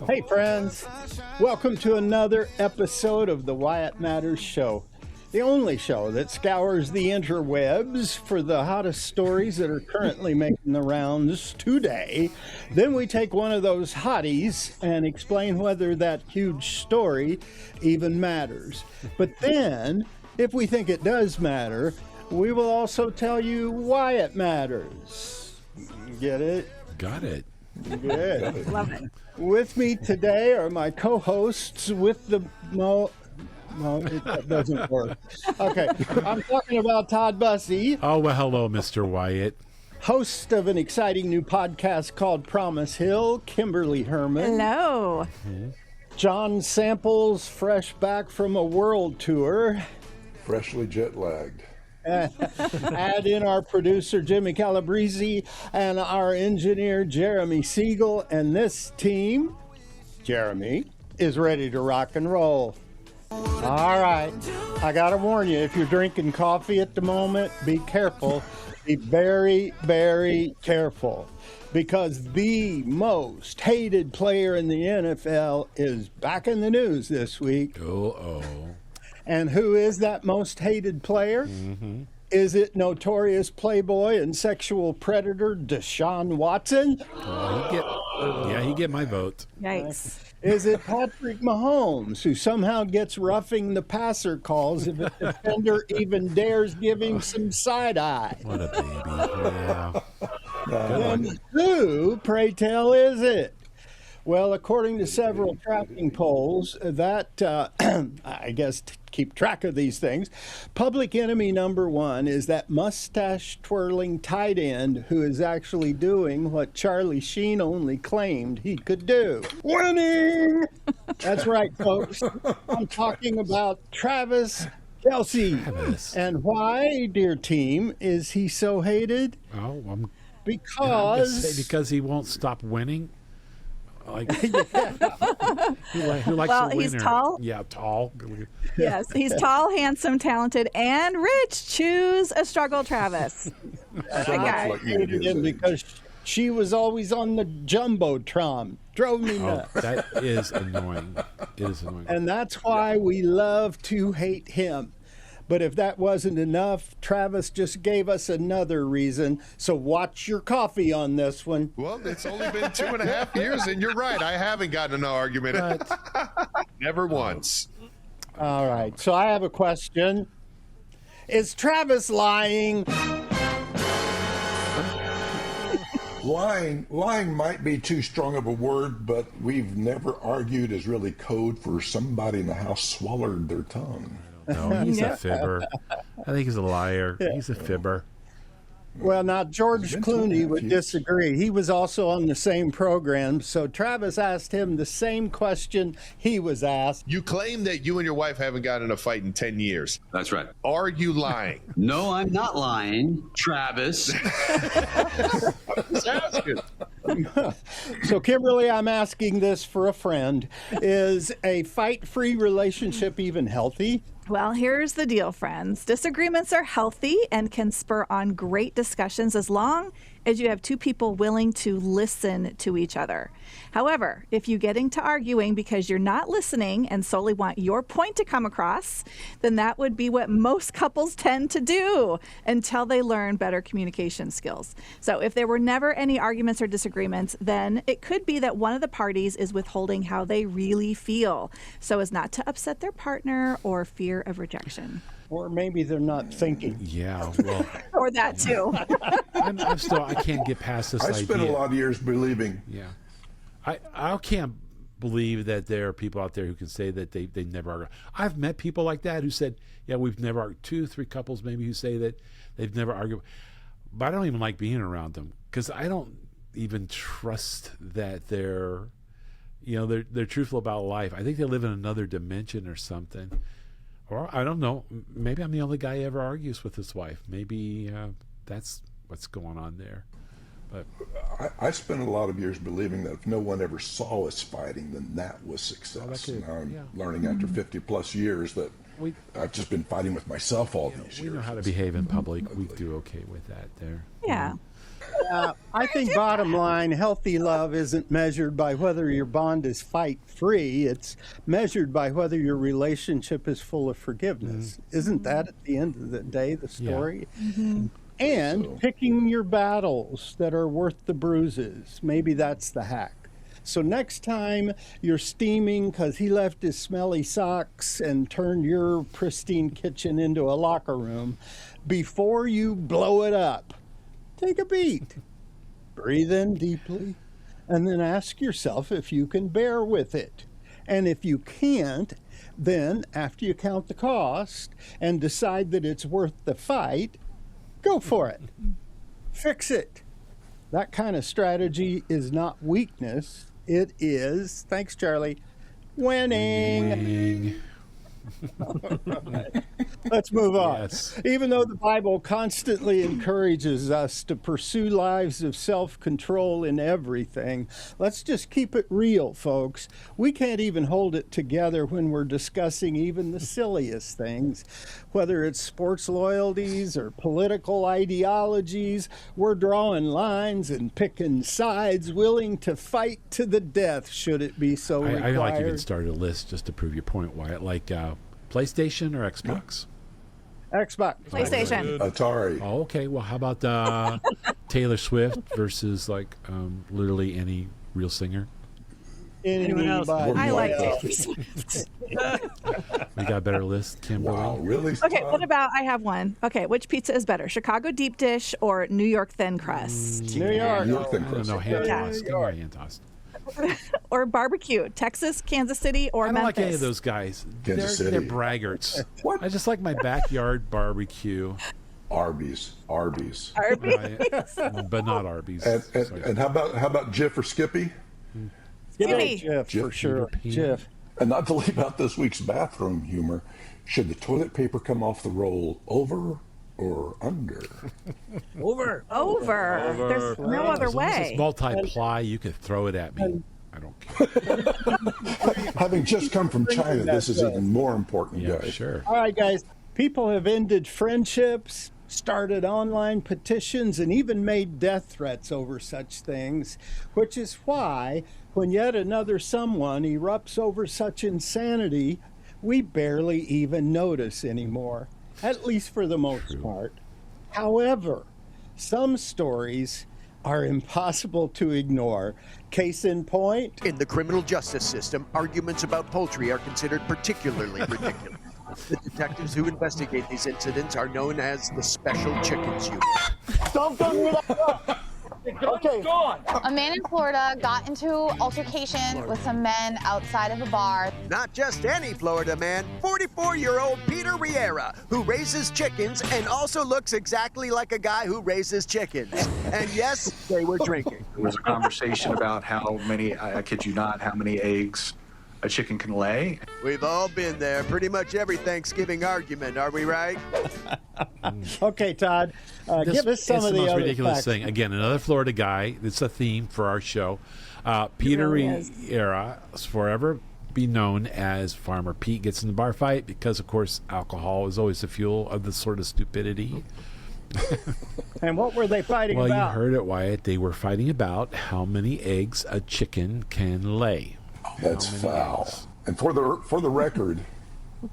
Hey friends, welcome to another episode of the Wyatt Matters Show, the only show that scours the interwebs for the hottest stories that are currently making the rounds today. Then we take one of those hotties and explain whether that huge story even matters. But then, if we think it does matter, we will also tell you why it matters. Get it? Got it. Good. Love it. With me today are my co-hosts with the no, it doesn't work. Okay, I'm talking about Todd Bussey, Oh, well, hello, Mr. Wyatt. host of an exciting new podcast called Promise Hill, Kimberly Herman, Hello. John Samples, fresh back from a world tour. Freshly jet lagged. Add in our producer, Jimmy Calabrese, and our engineer, Jeremy Siegel. And this team, Jeremy, is ready to rock and roll. All right. I got to warn you, if you're drinking coffee at the moment, be careful. Be very, very careful. Because the most hated player in the NFL is back in the news this week. Oh. And who is that most hated player? Is it notorious playboy and sexual predator Deshaun Watson? He'd get my vote. Yikes. Is it Patrick Mahomes, who somehow gets roughing the passer calls if a defender even dares give him some side eye? What a baby. Yeah. And who, pray tell, is it? Well, according to several tracking polls that, I guess, keep track of these things, public enemy number one is that mustache-twirling tight end who is actually doing what Charlie Sheen only claimed he could do. Winning! That's right, folks. I'm talking about Travis Kelce. Travis. And why, dear team, is he so hated? Oh, I'm gonna Because... say because he won't stop winning. Like, who likes Well, a winner? he's tall. Yeah, tall. Yes, he's tall, handsome, talented, and rich. Choose a struggle, Travis. That guy. Like you to hated do him that. because she was always on the Jumbotron. Drove me Oh, nuts. that is annoying. It is annoying. And that's why we love to hate him. But if that wasn't enough, Travis just gave us another reason. So watch your coffee on this one. Well, it's only been 2.5 years, and you're right. I haven't gotten in an argument. Never once. All right. So I have a question. Is Travis lying? Lying might be too strong of a word, but we've never argued is really code for somebody in the house swallowed their tongue. No, he's a fibber. I think he's a liar. He's a fibber. Well, now, George been Clooney 2.5 would years. disagree. He was also on the same program. So Travis asked him the same question he was asked. You claim that you and your wife haven't gotten in a fight in 10 years. That's right. Are you lying? No, I'm not lying, Travis. Just asking. So, Kimberly, I'm asking this for a friend. Is a fight-free relationship even healthy? Well, here's the deal, friends. Disagreements are healthy and can spur on great discussions as long as you have two people willing to listen to each other. However, if you get into arguing because you're not listening and solely want your point to come across, then that would be what most couples tend to do until they learn better communication skills. So if there were never any arguments or disagreements, then it could be that one of the parties is withholding how they really feel so as not to upset their partner or fear of rejection. Or maybe they're not thinking. Yeah, well, Or that too. I can't get past this I idea. spent a lot of years believing Yeah. I can't believe that there are people out there who can say that they never argue. I've met people like that who said, yeah, we've never argued. 2-3 couples maybe who say that they've never argued. But I don't even like being around them because I don't even trust that they're truthful about life. I think they live in another dimension or something. Or I don't know. Maybe I'm the only guy who ever argues with his wife. Maybe that's what's going on there. But I spent a lot of years believing that if no one ever saw us fighting, then that was success. could- Now I'm yeah. learning after 50 plus years that I've just been fighting with myself all these we years. know how to behave in public. We do okay with that there. Yeah. I think bottom line, healthy love isn't measured by whether your bond is fight-free. It's measured by whether your relationship is full of forgiveness. Isn't that, at the end of the day, the story? Yeah. And picking your battles that are worth the bruises. Maybe that's the hack. So next time you're steaming because he left his smelly socks and turned your pristine kitchen into a locker room, before you blow it up, take a beat. Breathe in deeply, and then ask yourself if you can bear with it. And if you can't, then after you count the cost and decide that it's worth the fight, go for it. Fix it. That kind of strategy is not weakness. It is, thanks, Charlie, winning. Let's move on. Yes. Even though the Bible constantly encourages us to pursue lives of self-control in everything, let's just keep it real, folks. We can't even hold it together when we're discussing even the silliest things. Whether it's sports loyalties or political ideologies, we're drawing lines and picking sides, willing to fight to the death should it be so required. I like you even started a list just to prove your point, Wyatt, like PlayStation or Xbox? Xbox. PlayStation. Atari. Oh, okay. Well, how about Taylor Swift versus like literally any real singer? Anyone else? I like Taylor Swift. We got a better list, Kimberly. Wow, really? Okay, what about, I have one. Okay, which pizza is better, Chicago deep dish or New York thin crust? New York. New York thin crust. No, hand tossed. Give me my hand tossed. Or barbecue, Texas, Kansas City, or Memphis? I don't like any of those guys. They're braggarts. What? I just like my backyard barbecue. Arby's. Arby's. But not Arby's. And how about Jif or Skippy? Skippy. Jif, for sure. Jif. And not to leave out this week's bathroom humor, should the toilet paper come off the roll over or under? Over. There's no other way. It's multiply. You can throw it at me. I don't care. Having just come from China, this is even more important, guys. Sure. All right, guys. People have ended friendships, started online petitions, and even made death threats over such things, which is why when yet another someone erupts over such insanity, we barely even notice anymore, at least for the most part. However, some stories are impossible to ignore. Case in point, in the criminal justice system, arguments about poultry are considered particularly ridiculous. The detectives who investigate these incidents are known as the Special Chickens Unit. Don't go near that gun. Okay. A man in Florida got into altercation with some men outside of a bar. Not just any Florida man, 44-year-old Peter Riera, who raises chickens and also looks exactly like a guy who raises chickens. And yes, they were drinking. There was a conversation about how many, I kid you not, how many eggs a chicken can lay. We've all been there. Pretty much every Thanksgiving argument, are we right? Okay, Todd, give us some of the most ridiculous facts. thing. Again, another Florida guy. It's a theme for our show. Peter Riera is forever be known as Farmer Pete gets in the bar fight because, of course, alcohol is always the fuel of this sort of stupidity. And what were they fighting about? Well, you heard it, Wyatt. They were fighting about how many eggs a chicken can lay. That's foul. Eggs. And for the record,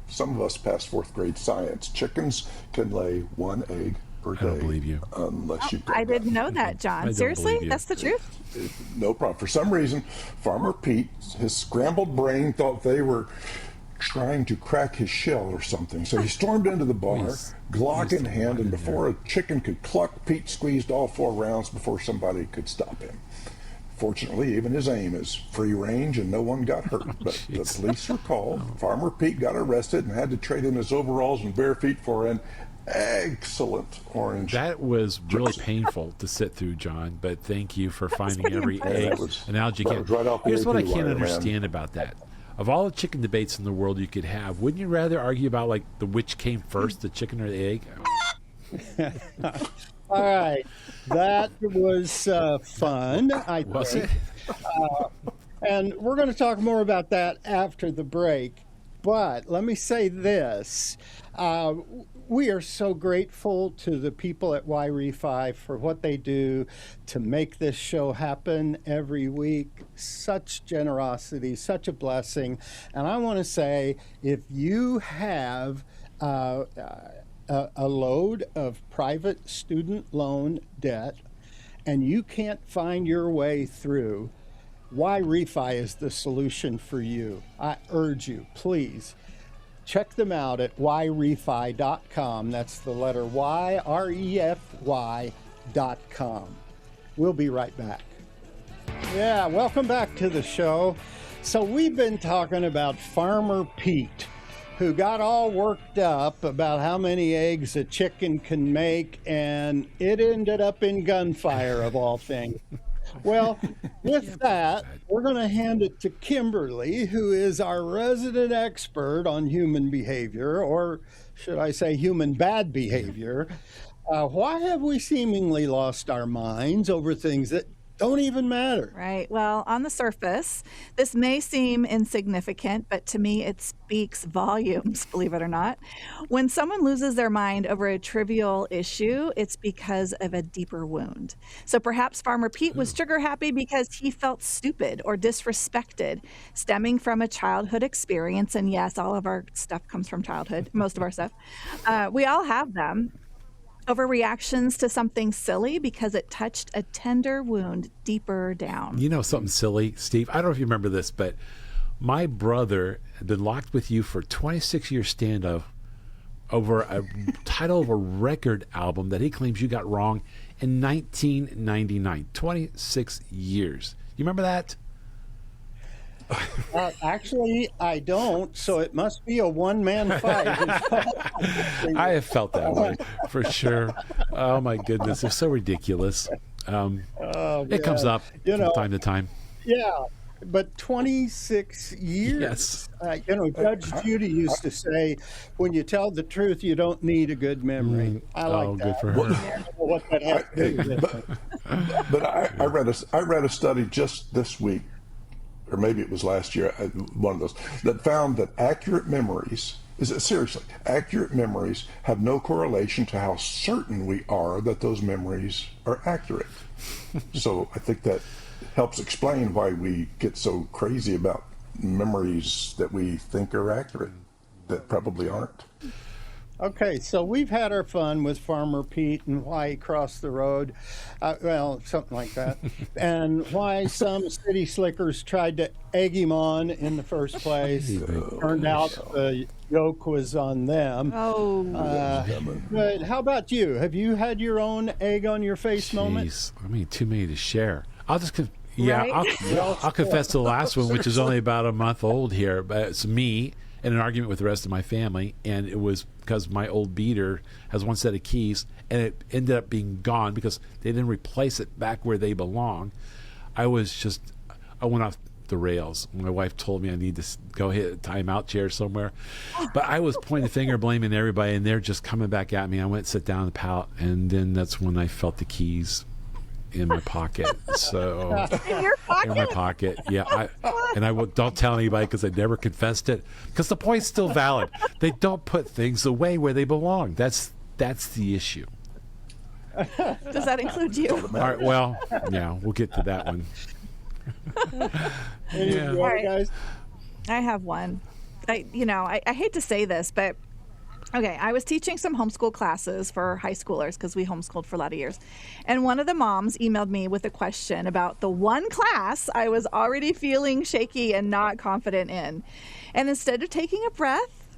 some of us passed fourth grade science. Chickens can lay one egg per day. I don't believe you. Unless you. I didn't know that, John. Seriously? That's the truth? No problem. For some reason, Farmer Pete, his scrambled brain thought they were trying to crack his shell or something. So he stormed into the bar, Glock in hand, and before a chicken could cluck, Pete squeezed all 4 rounds before somebody could stop him. Fortunately, even his aim is free range and no one got hurt. But the police were called. Farmer Pete got arrested and had to trade in his overalls and bare feet for an excellent orange. That was really painful to sit through, John, but thank you for finding every egg analogy. Here's what I can't understand about that. Of all the chicken debates in the world you could have, wouldn't you rather argue about like the which came first, the chicken or the egg? All right, that was fun, I think. And we're going to talk more about that after the break. But let me say this. We are so grateful to the people at YRefi for what they do to make this show happen every week. Such generosity, such a blessing. And I want to say, if you have a load of private student loan debt and you can't find your way through, YRefi is the solution for you. I urge you, please, check them out at yrefi.com. That's the letter Y, REFY.com. We'll be right back. Yeah, welcome back to the show. So we've been talking about Farmer Pete, who got all worked up about how many eggs a chicken can make, and it ended up in gunfire of all things. Well, with that, we're going to hand it to Kimberly, who is our resident expert on human behavior, or should I say human bad behavior. Why have we seemingly lost our minds over things that don't even matter? Right. Well, on the surface, this may seem insignificant, but to me, it speaks volumes, believe it or not. When someone loses their mind over a trivial issue, it's because of a deeper wound. So perhaps Farmer Pete was trigger happy because he felt stupid or disrespected, stemming from a childhood experience. And yes, all of our stuff comes from childhood, most of our stuff. We all have them. Overreactions to something silly because it touched a tender wound deeper down. You know something silly, Steve? I don't know if you remember this, but my brother had been locked with you for 26 years stand-up over a title of a record album that he claims you got wrong in 1999. 26 years. You remember that? Actually, I don't, so it must be a one-man fight. I have felt that way, for sure. Oh, my goodness. It's so ridiculous. It comes up from time to time. Yeah, but 26 years. Yes. Judge Judy used to say, when you tell the truth, you don't need a good memory. I like that. Good for her. What that has to do with. But I read a study just this week, or maybe it was last year, one of those, that found that accurate memories have no correlation to how certain we are that those memories are accurate. So I think that helps explain why we get so crazy about memories that we think are accurate that probably aren't. Okay, so we've had our fun with Farmer Pete and why he crossed the road, well, something like that, and why some city slickers tried to egg him on in the first place. Turned out the yoke was on them. But how about you? Have you had your own egg on your face moment? I mean, too many to share. I'll just... Right? I'll confess to the last one, which is only about a month old here, but it's me in an argument with the rest of my family, and it was because my old beater has one set of keys, and it ended up being gone because they didn't replace it back where they belong. I went off the rails. My wife told me I need to go hit a timeout chair somewhere, but I was pointing the finger, blaming everybody, and they're just coming back at me. I went and sat down on the pallet, and then that's when I felt the keys in my pocket. So In your pocket? in my pocket, yeah. Don't tell anybody because I never confessed it. Because the point's still valid. They don't put things away where they belong. That's the issue. Does that include you? All right. Well, yeah, we'll get to that one. All right, guys. I have one. I hate to say this, but okay, I was teaching some homeschool classes for high schoolers because we homeschooled for a lot of years. And one of the moms emailed me with a question about the one class I was already feeling shaky and not confident in. And instead of taking a breath,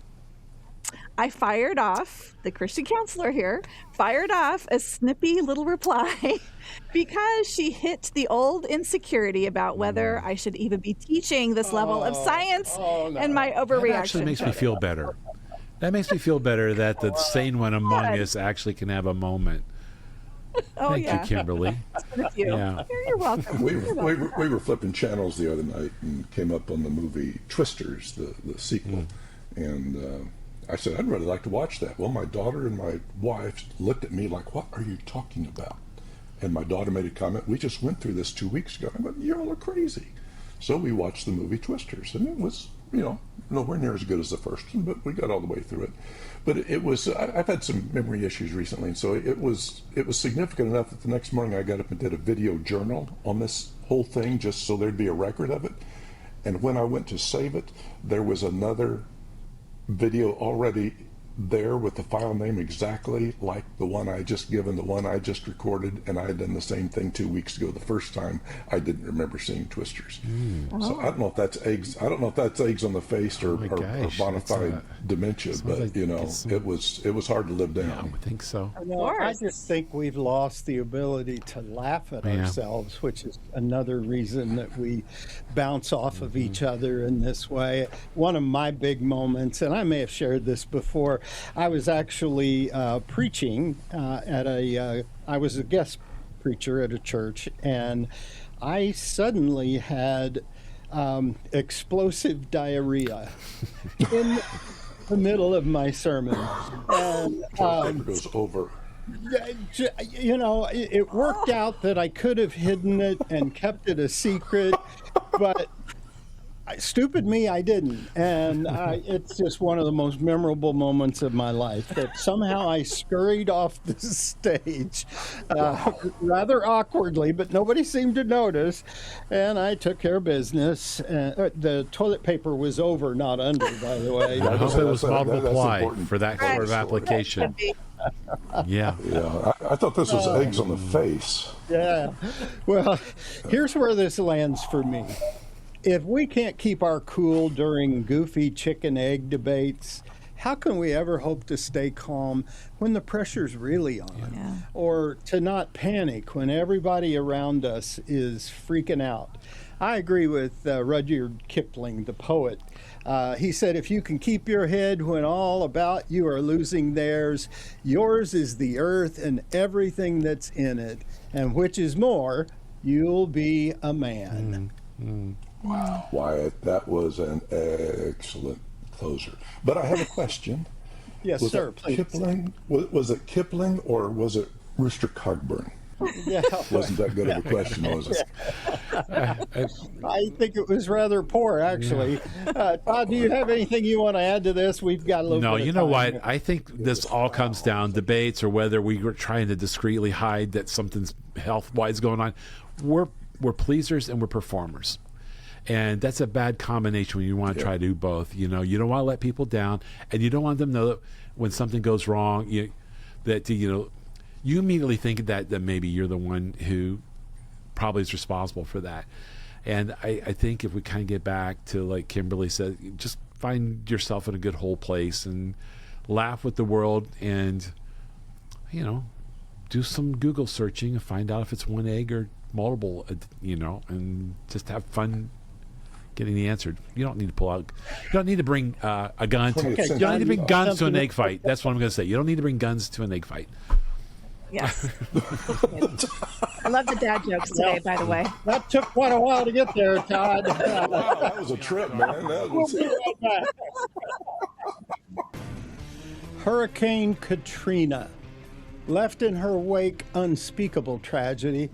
I fired off, the Christian counselor here, fired off a snippy little reply because she hit the old insecurity about whether I should even be teaching this level of science and my overreaction. That actually makes me feel better. That makes me feel better that the sane one among us actually can have a moment. Thank you, Kimberly. Yeah. You're welcome. We were flipping channels the other night and came up on the movie Twisters, the sequel. And I said, I'd really like to watch that. Well, my daughter and my wife looked at me like, what are you talking about? And my daughter made a comment, we just went through this 2 weeks ago. I went, you all are crazy. So we watched the movie Twisters, and it was nowhere near as good as the first one, but we got all the way through it. But it was, I've had some memory issues recently, and so it was significant enough that the next morning I got up and did a video journal on this whole thing just so there'd be a record of it. And when I went to save it, there was another video already there with the file name exactly like the one I just given, the one I just recorded, and I had done the same thing 2 weeks ago. The first time I didn't remember seeing Twisters. So I don't know if that's eggs. I don't know if that's eggs on the face or bona fide dementia, but like, it was hard to live down. Yeah, I think so. I just think we've lost the ability to laugh at ourselves, which is another reason that we bounce off of each other in this way. One of my big moments, and I may have shared this before, I was actually preaching I was a guest preacher at a church, and I suddenly had explosive diarrhea in the middle of my sermon. And it goes over. It worked out that I could have hidden it and kept it a secret, but stupid me, I didn't. And it's just one of the most memorable moments of my life that somehow I scurried off the stage rather awkwardly, but nobody seemed to notice. And I took care of business. The toilet paper was over, not under, by the way. I hope it was multiple ply for that sort of application. Yeah. I thought this was eggs on the face. Yeah. Well, here's where this lands for me. If we can't keep our cool during goofy chicken egg debates, how can we ever hope to stay calm when the pressure's really on? Yeah. Or to not panic when everybody around us is freaking out? I agree with Rudyard Kipling, the poet. He said, if you can keep your head when all about you are losing theirs, yours is the earth and everything that's in it, and which is more, you'll be a man. Wow, Wyatt, that was an excellent closer. But I have a question. Yes, was sir, please. Kipling? Was it Kipling or was it Rooster Cogburn? Yeah. Wasn't that good of a question, was it? I think it was rather poor, actually. Todd, do you have anything you want to add to this? We've got a little bit of you know time. what? I think this all comes down debates or whether we were trying to discreetly hide that something's health-wise going on. We're pleasers and we're performers. And that's a bad combination when you want to try to do both. You don't want to let people down, and you don't want them to know that when something goes wrong, you immediately think that maybe you're the one who probably is responsible for that. And I think if we kind of get back to, like Kimberly said, just find yourself in a good whole place and laugh with the world and, do some Google searching and find out if it's one egg or multiple, and just have fun getting the answer. You don't need to pull out. You don't need to bring a gun. You don't need to bring guns to an egg fight. That's what I'm going to say. You don't need to bring guns to an egg fight. Yes. I love the dad jokes today, by the way. That took quite a while to get there, Todd. Wow, that was a trip, man. Hurricane Katrina left in her wake unspeakable tragedy.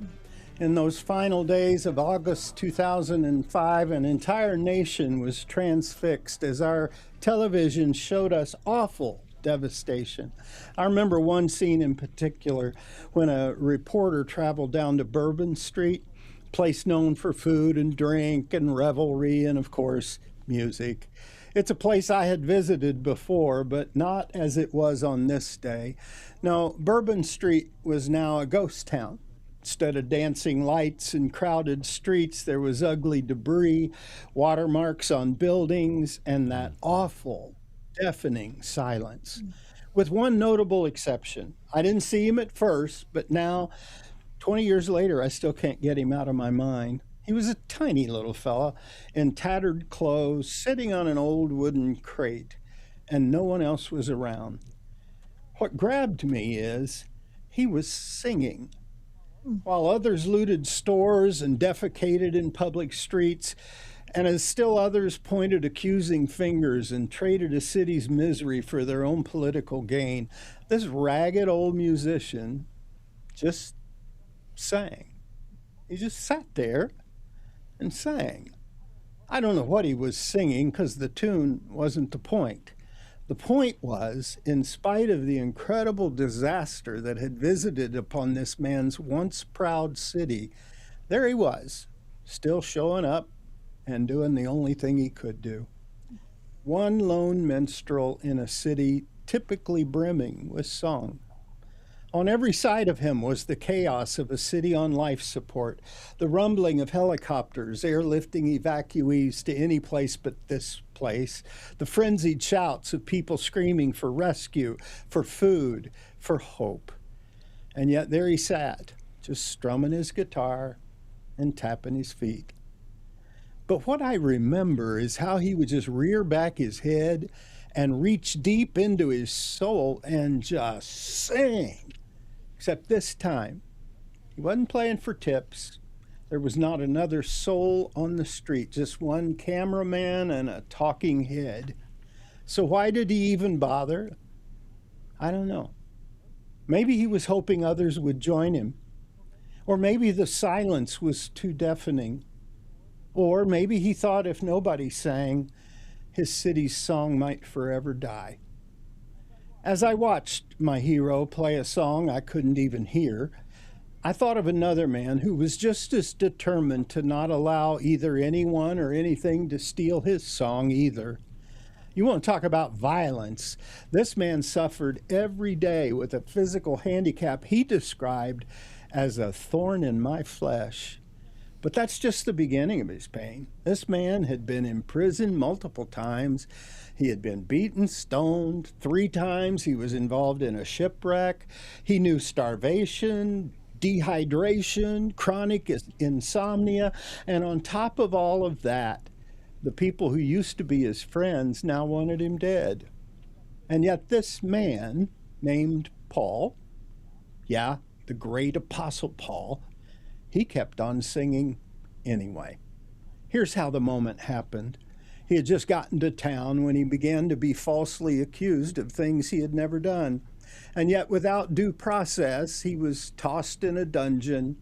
In those final days of August 2005, an entire nation was transfixed as our television showed us awful devastation. I remember one scene in particular when a reporter traveled down to Bourbon Street, a place known for food and drink and revelry and, of course, music. It's a place I had visited before, but not as it was on this day. No, Bourbon Street was now a ghost town. Instead of dancing lights and crowded streets, there was ugly debris, watermarks on buildings, and that awful, deafening silence. With one notable exception. I didn't see him at first, but now, 20 years later, I still can't get him out of my mind. He was a tiny little fella in tattered clothes, sitting on an old wooden crate, and no one else was around. What grabbed me is he was singing. While others looted stores and defecated in public streets, and as still others pointed accusing fingers and traded a city's misery for their own political gain, this ragged old musician just sang. He just sat there and sang. I don't know what he was singing because the tune wasn't the point. The point was, in spite of the incredible disaster that had visited upon this man's once proud city, there he was, still showing up and doing the only thing he could do. One lone minstrel in a city typically brimming with song. On every side of him was the chaos of a city on life support, the rumbling of helicopters airlifting evacuees to any place but this place, the frenzied shouts of people screaming for rescue, for food, for hope. And yet there he sat, just strumming his guitar and tapping his feet. But what I remember is how he would just rear back his head and reach deep into his soul and just sing. Except this time, he wasn't playing for tips. There was not another soul on the street, just one cameraman and a talking head. So why did he even bother? I don't know. Maybe he was hoping others would join him. Or maybe the silence was too deafening. Or maybe he thought if nobody sang, his city's song might forever die. As I watched my hero play a song I couldn't even hear, I thought of another man who was just as determined to not allow either anyone or anything to steal his song either. You want to talk about violence? This man suffered every day with a physical handicap he described as a thorn in my flesh. But that's just the beginning of his pain. This man had been imprisoned multiple times. He had been beaten, stoned 3 times. He was involved in a shipwreck. He knew starvation, dehydration, chronic insomnia. And on top of all of that, the people who used to be his friends now wanted him dead. And yet this man named Paul, yeah, the great apostle Paul, he kept on singing anyway. Here's how the moment happened. He had just gotten to town when he began to be falsely accused of things he had never done. And yet without due process, he was tossed in a dungeon.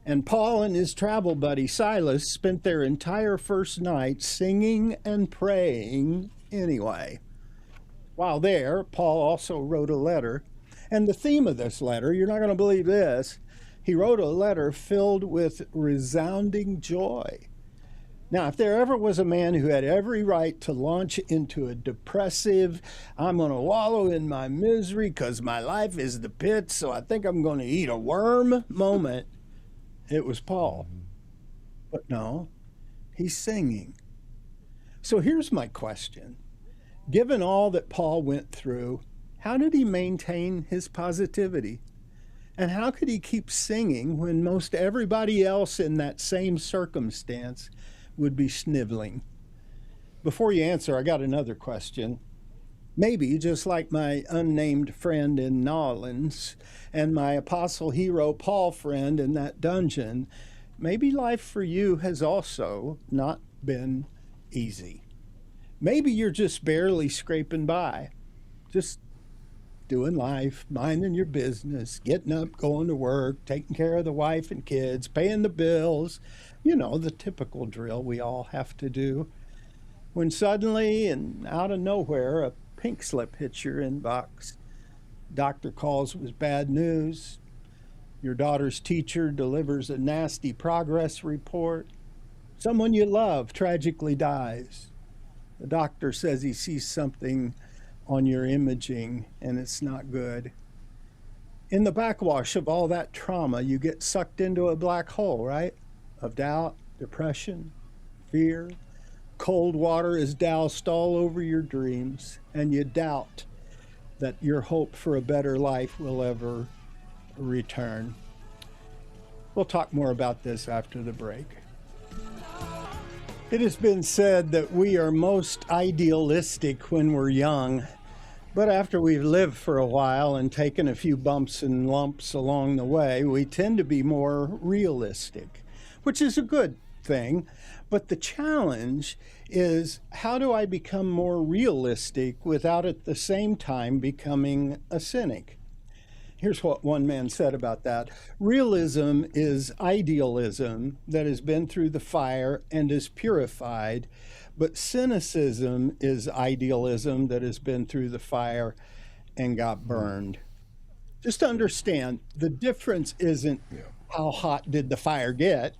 And Paul and his travel buddy Silas spent their entire first night singing and praying anyway. While there, Paul also wrote a letter. And the theme of this letter, you're not going to believe this, he wrote a letter filled with resounding joy. Now, if there ever was a man who had every right to launch into a depressive, I'm going to wallow in my misery because my life is the pit, so I think I'm going to eat a worm moment, it was Paul. But no, he's singing. So here's my question. Given all that Paul went through, how did he maintain his positivity? And how could he keep singing when most everybody else in that same circumstance would be sniveling? Before you answer, I got another question. Maybe, just like my unnamed friend in Nolans and my apostle hero Paul friend in that dungeon, maybe life for you has also not been easy. Maybe you're just barely scraping by, just doing life, minding your business, getting up, going to work, taking care of the wife and kids, paying the bills, you know, the typical drill we all have to do. When suddenly and out of nowhere, a pink slip hits your inbox. Doctor calls with bad news. Your daughter's teacher delivers a nasty progress report. Someone you love tragically dies. The doctor says he sees something on your imaging, and it's not good. In the backwash of all that trauma, you get sucked into a black hole, right? Of doubt, depression, fear. Cold water is doused all over your dreams, and you doubt that your hope for a better life will ever return. We'll talk more about this after the break. It has been said that we are most idealistic when we're young. But after we've lived for a while and taken a few bumps and lumps along the way, we tend to be more realistic, which is a good thing. But the challenge is, how do I become more realistic without at the same time becoming a cynic? Here's what one man said about that. Realism is idealism that has been through the fire and is purified, but cynicism is idealism that has been through the fire and got burned. Just understand, the difference isn't how hot did the fire get.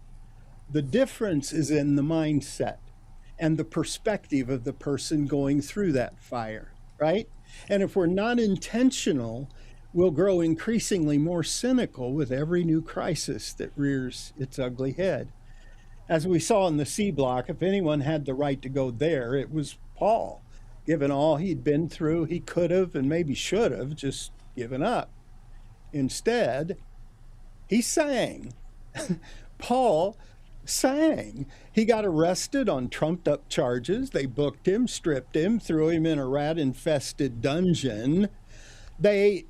The difference is in the mindset and the perspective of the person going through that fire, right? And if we're not intentional, we'll grow increasingly more cynical with every new crisis that rears its ugly head. As we saw in the C block, if anyone had the right to go there, it was Paul. Given all he'd been through, he could have and maybe should have just given up. Instead, he sang. Paul sang. He got arrested on trumped-up charges. They booked him, stripped him, threw him in a rat-infested dungeon. They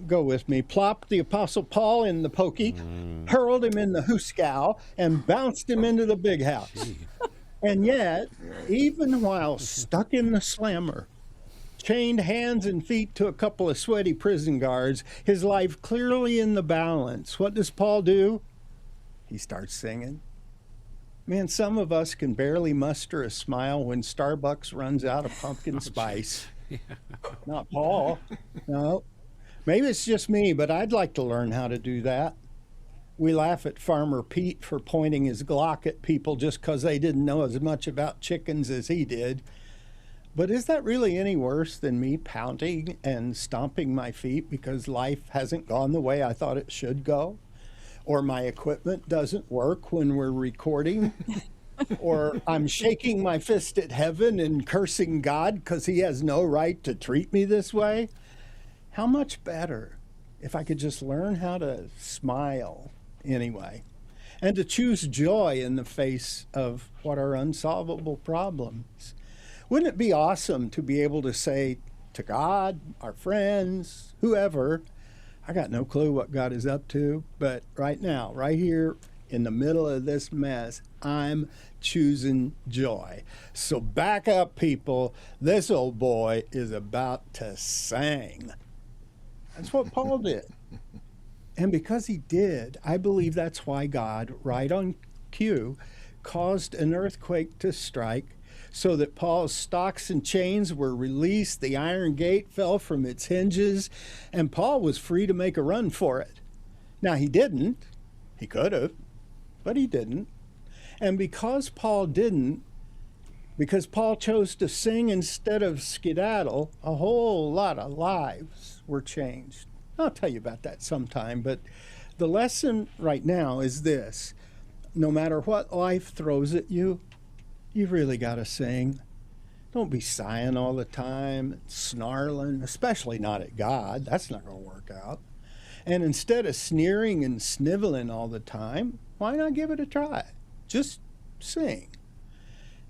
go with me, plopped the Apostle Paul in the pokey, hurled him in the hooskow, and bounced him into the big house. And yet, even while stuck in the slammer, chained hands and feet to a couple of sweaty prison guards, his life clearly in the balance, what does Paul do? He starts singing. Man, some of us can barely muster a smile when Starbucks runs out of pumpkin spice. Not Paul. No. Maybe it's just me, but I'd like to learn how to do that. We laugh at Farmer Pete for pointing his Glock at people just because they didn't know as much about chickens as he did. But is that really any worse than me pounding and stomping my feet because life hasn't gone the way I thought it should go? Or my equipment doesn't work when we're recording? Or I'm shaking my fist at heaven and cursing God because he has no right to treat me this way? How much better if I could just learn how to smile anyway, and to choose joy in the face of what are unsolvable problems. Wouldn't it be awesome to be able to say to God, our friends, whoever, I got no clue what God is up to, but right now, right here in the middle of this mess, I'm choosing joy. So back up, people. This old boy is about to sing. That's what Paul did. And because he did, I believe that's why God, right on cue, caused an earthquake to strike so that Paul's stocks and chains were released, the iron gate fell from its hinges, and Paul was free to make a run for it. Now, he didn't. He could have, but he didn't. And because Paul didn't, because Paul chose to sing instead of skedaddle, a whole lot of lives were changed. I'll tell you about that sometime, but the lesson right now is this. No matter what life throws at you, you've really got to sing. Don't be sighing all the time, snarling, especially not at God. That's not going to work out. And instead of sneering and sniveling all the time, why not give it a try? Just sing.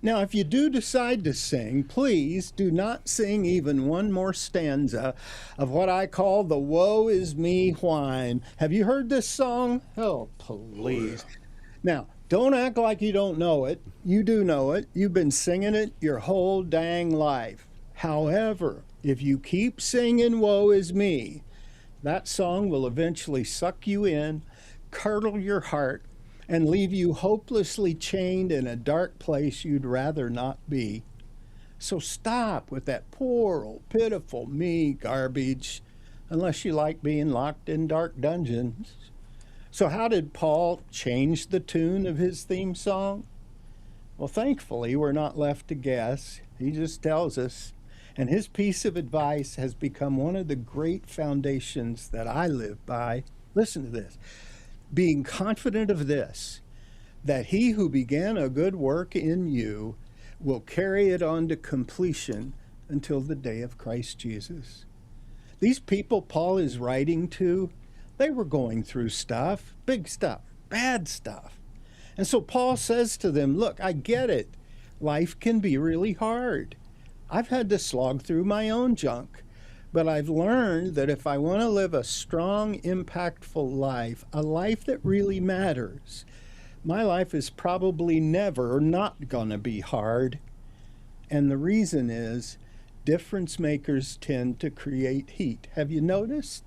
Now, if you do decide to sing, please do not sing even one more stanza of what I call the woe is me whine. Have you heard this song? Oh, please. Now, don't act like you don't know it. You do know it. You've been singing it your whole dang life. However, if you keep singing woe is me, that song will eventually suck you in, curdle your heart, and leave you hopelessly chained in a dark place you'd rather not be. So stop with that poor old pitiful me garbage, unless you like being locked in dark dungeons. So how did Paul change the tune of his theme song? Well, thankfully, we're not left to guess. He just tells us. And his piece of advice has become one of the great foundations that I live by. Listen to this. Being confident of this, that he who began a good work in you will carry it on to completion until the day of Christ Jesus. These people Paul is writing to, they were going through stuff, big stuff, bad stuff. And so Paul says to them, look, I get it. Life can be really hard. I've had to slog through my own junk. But I've learned that if I want to live a strong, impactful life, a life that really matters, my life is probably never not going to be hard. And the reason is difference makers tend to create heat. Have you noticed?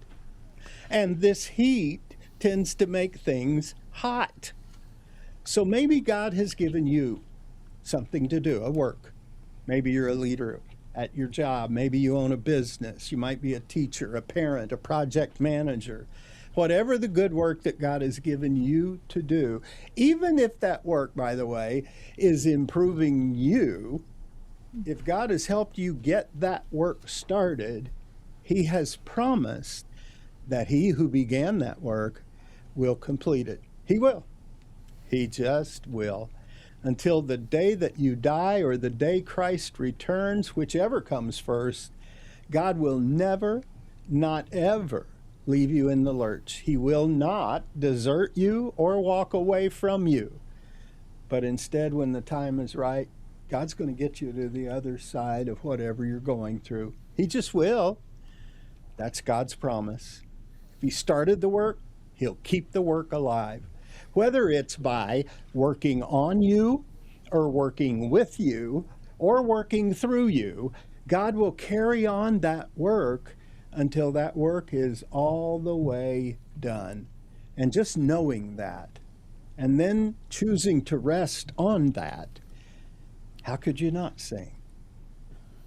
And this heat tends to make things hot. So maybe God has given you something to do, a work. Maybe you're a leader at your job. Maybe you own a business. You might be a teacher, a parent, a project manager. Whatever the good work that God has given you to do, even if that work, by the way, is improving you, if God has helped you get that work started, he has promised that he who began that work will complete it. He will. He just will. Until the day that you die or the day Christ returns, whichever comes first, God will never, not ever, leave you in the lurch. He will not desert you or walk away from you. But instead, when the time is right, God's going to get you to the other side of whatever you're going through. He just will. That's God's promise. If he started the work, he'll keep the work alive. Whether it's by working on you or working with you or working through you, God will carry on that work until that work is all the way done. And just knowing that, and then choosing to rest on that, how could you not sing?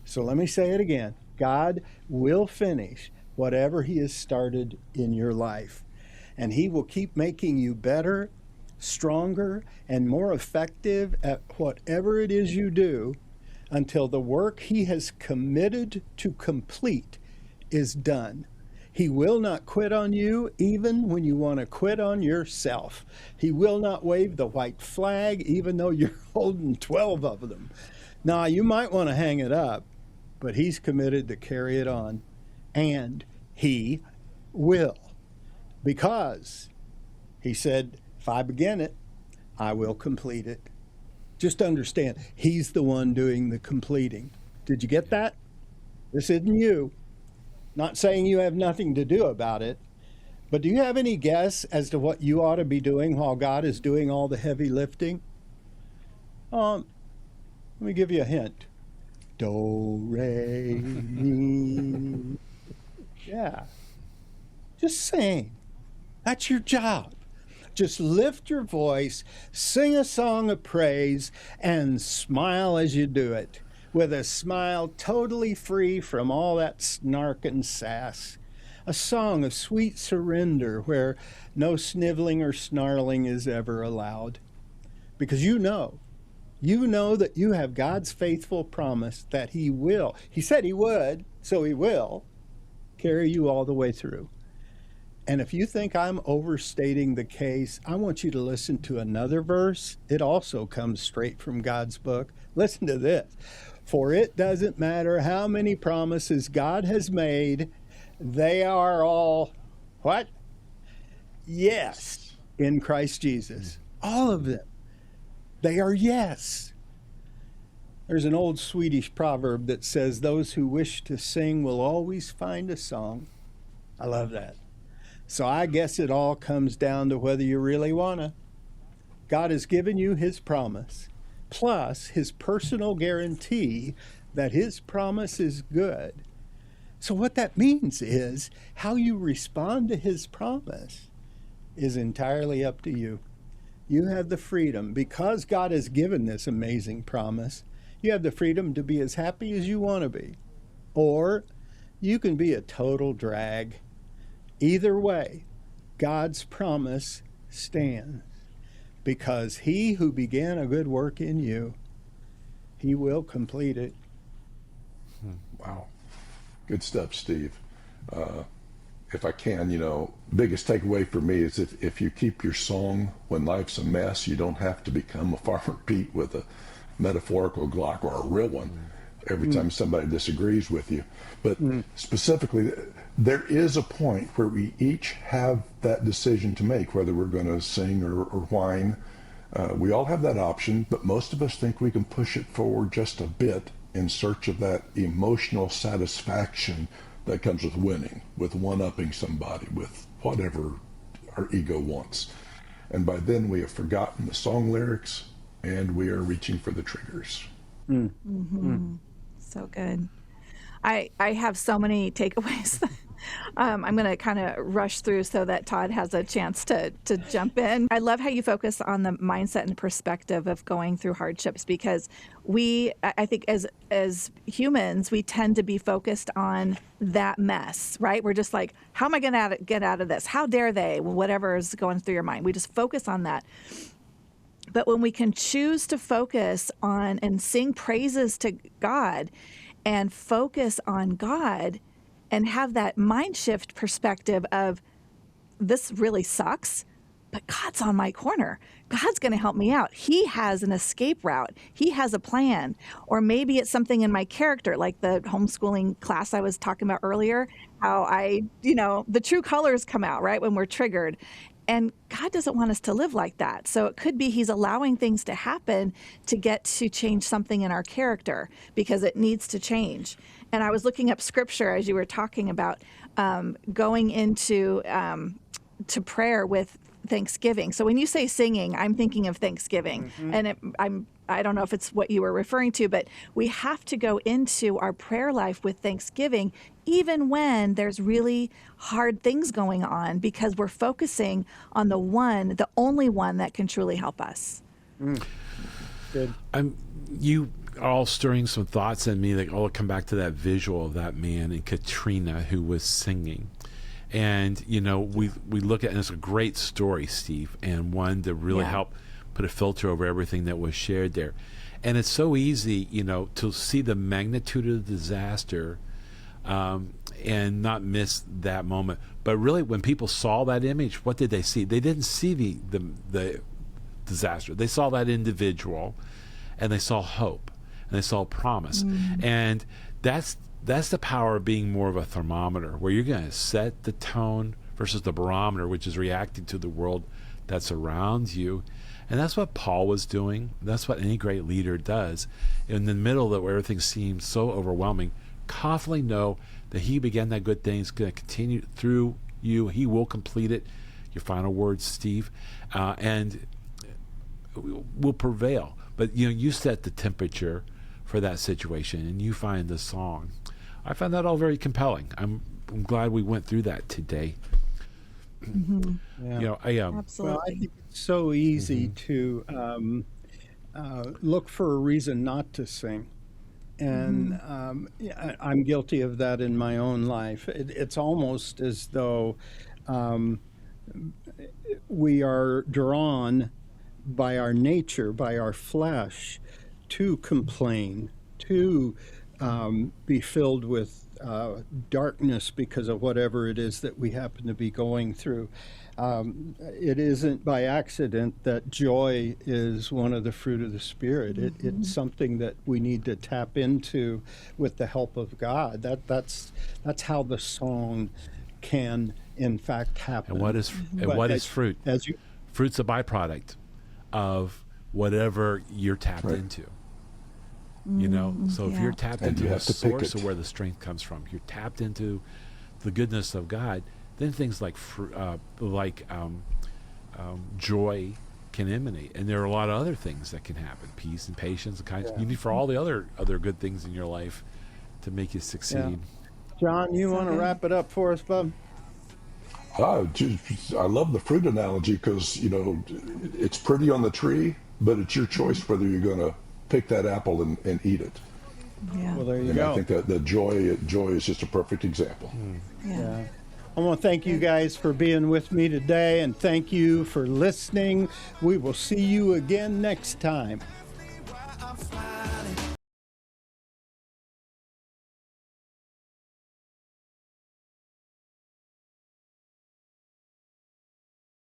So let me say it again. God will finish whatever he has started in your life. And he will keep making you better, stronger, and more effective at whatever it is you do until the work he has committed to complete is done. He will not quit on you even when you want to quit on yourself. He will not wave the white flag even though you're holding 12 of them. Now, you might want to hang it up, but he's committed to carry it on, and he will. Because he said, if I begin it, I will complete it. Just understand, he's the one doing the completing. Did you get that? This isn't you. Not saying you have nothing to do about it, but do you have any guess as to what you ought to be doing while God is doing all the heavy lifting? Let me give you a hint. Do, re, mi. Yeah. Just sing. That's your job. Just lift your voice, sing a song of praise, and smile as you do it, with a smile totally free from all that snark and sass. A song of sweet surrender where no sniveling or snarling is ever allowed. Because you know that you have God's faithful promise that he will. He said he would, so he will carry you all the way through. And if you think I'm overstating the case, I want you to listen to another verse. It also comes straight from God's book. Listen to this. For it doesn't matter how many promises God has made, they are all, what? Yes, in Christ Jesus. All of them. They are yes. There's an old Swedish proverb that says, those who wish to sing will always find a song. I love that. So I guess it all comes down to whether you really want to. God has given you his promise, plus his personal guarantee that his promise is good. So what that means is how you respond to his promise is entirely up to you. You have the freedom, because God has given this amazing promise, you have the freedom to be as happy as you want to be. Or you can be a total drag. Either way, God's promise stands, because he who began a good work in you, he will complete it. Wow. Good stuff, Steve. If I can, biggest takeaway for me is if you keep your song when life's a mess, you don't have to become a Farmer Pete with a metaphorical Glock or a real one every time somebody disagrees with you. But specifically, there is a point where we each have that decision to make, whether we're going to sing or whine. We all have that option, but most of us think we can push it forward just a bit in search of that emotional satisfaction that comes with winning, with one-upping somebody, with whatever our ego wants. And by then we have forgotten the song lyrics and we are reaching for the triggers. So good. I have so many takeaways I'm going to kind of rush through so that Todd has a chance to jump in. I love how you focus on the mindset and perspective of going through hardships, because I think as humans, we tend to be focused on that mess, right? We're just like, how am I going to get out of this? How dare they? Whatever is going through your mind. We just focus on that. But when we can choose to focus on and sing praises to God and focus on God and have that mind shift perspective of, this really sucks, but God's on my corner. God's going to help me out. He has an escape route. He has a plan. Or maybe it's something in my character, like the homeschooling class I was talking about earlier, how the true colors come out, right, when we're triggered. And God doesn't want us to live like that. So it could be he's allowing things to happen to get to change something in our character, because it needs to change. And I was looking up scripture as you were talking about going into to prayer with Thanksgiving. So when you say singing, I'm thinking of Thanksgiving. Mm-hmm. And I don't know if it's what you were referring to, but we have to go into our prayer life with Thanksgiving, even when there's really hard things going on, because we're focusing on the only one that can truly help us. Good. You are all stirring some thoughts in me that all come back to that visual of that man and Katrina who was singing. And, we look at, and it's a great story, Steve, and one to really help put a filter over everything that was shared there. And it's so easy, to see the magnitude of the disaster and not miss that moment. But really, when people saw that image, what did they see? They didn't see the disaster. They saw that individual, and they saw hope, and they saw promise. Mm. And that's the power of being more of a thermometer, where you're going to set the tone versus the barometer, which is reacting to the world that's around you. And that's what Paul was doing. That's what any great leader does. In the middle of it, where everything seems so overwhelming, confidently know that he began that good thing. He's going to continue through you. He will complete it. Your final words, Steve. And will prevail. But, you set the temperature for that situation, and you find the song. I found that all very compelling. I'm glad we went through that today. Mm-hmm. Yeah. Absolutely. Well, I think it's so easy to look for a reason not to sing. And I'm guilty of that in my own life. It's almost as though we are drawn by our nature, by our flesh, to complain, to be filled with darkness because of whatever it is that we happen to be going through. It isn't by accident that joy is one of the fruit of the Spirit. It's something that we need to tap into with the help of God. That's how the song can, in fact, happen. And what is fruit? Fruit's a byproduct of whatever you're tapped into. So if you're tapped into the source of where the strength comes from, you're tapped into the goodness of God, then things like joy can emanate, and there are a lot of other things that can happen: peace and patience and kindness. You need for all the other good things in your life to make you succeed. Yeah. John, you want to wrap it up for us, bub? I love the fruit analogy, because it's pretty on the tree, but it's your choice whether you're going to pick that apple and eat it. Yeah. Well, there you go. I think that the joy is just a perfect example. Yeah. I want to thank you guys for being with me today, and thank you for listening. We will see you again next time.